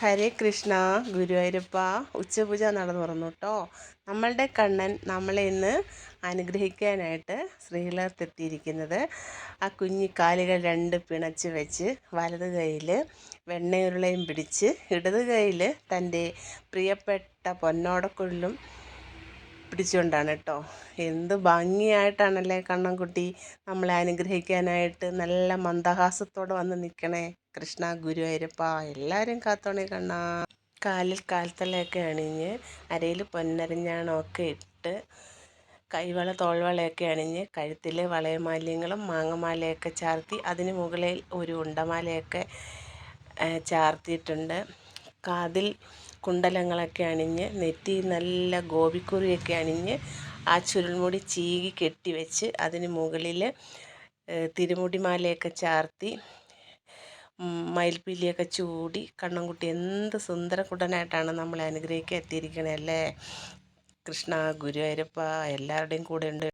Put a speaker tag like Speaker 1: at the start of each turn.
Speaker 1: ഹരേ കൃഷ്ണ. ഗുരുവായൂരപ്പ. ഉച്ചപൂജ നടന്നു തുറന്നു കേട്ടോ. നമ്മളുടെ കണ്ണൻ നമ്മളെ ഇന്ന് അനുഗ്രഹിക്കാനായിട്ട് ശ്രീലകത്തെത്തിയിരിക്കുന്നത്. ആ കുഞ്ഞി കാലുകൾ രണ്ട് പിണച്ച് വെച്ച് വലത് കൈയിൽ വെണ്ണയുരുളയും പിടിച്ച് ഇടത് കൈയിൽ തൻ്റെ പ്രിയപ്പെട്ട പൊന്നോടക്കുഴലും പിടിച്ചുകൊണ്ടാണ് കേട്ടോ. എന്ത് ഭംഗിയായിട്ടാണല്ലേ കണ്ണൻകുട്ടി നമ്മളെ അനുഗ്രഹിക്കാനായിട്ട് നല്ല മന്ദഹാസത്തോടെ വന്ന് നിൽക്കണേ. കൃഷ്ണ ഗുരുവായൂരപ്പ, എല്ലാവരും കാത്തോണേ കണ്ണാ. കാലിൽ കാൽത്തളയൊക്കെ അണിഞ്ഞ് അരയിൽ പൊന്നരഞ്ഞാണമൊക്കെ ഇട്ട് കൈവള തോൾവളയൊക്കെ അണിഞ്ഞ് കഴുത്തിൽ വളയമാല്യങ്ങളും മാങ്ങമാലയൊക്കെ ചാർത്തി അതിന് മുകളിൽ ഒരു ഉണ്ടമാലയൊക്കെ ചാർത്തിയിട്ടുണ്ട്. കാതിൽ കുണ്ടലങ്ങളൊക്കെ അണിഞ്ഞ് നെറ്റിയിൽ നല്ല ഗോപിക്കുറിയൊക്കെ അണിഞ്ഞ് ആ ചുരുൾമുടി ചീകി കെട്ടിവെച്ച് അതിന് മുകളിൽ തിരുമുടിമാലയൊക്കെ ചാർത്തി മയിൽപ്പീലിയൊക്കെ ചൂടി കണ്ണൻകുട്ടി എന്ത് സുന്ദരകുട്ടനായിട്ടാണ് നമ്മളെ അനുഗ്രഹിക്കാൻ എത്തിയിരിക്കണേ അല്ലേ. കൃഷ്ണ ഗുരുവായൂരപ്പ എല്ലാവരുടെയും കൂടെ ഉണ്ട്.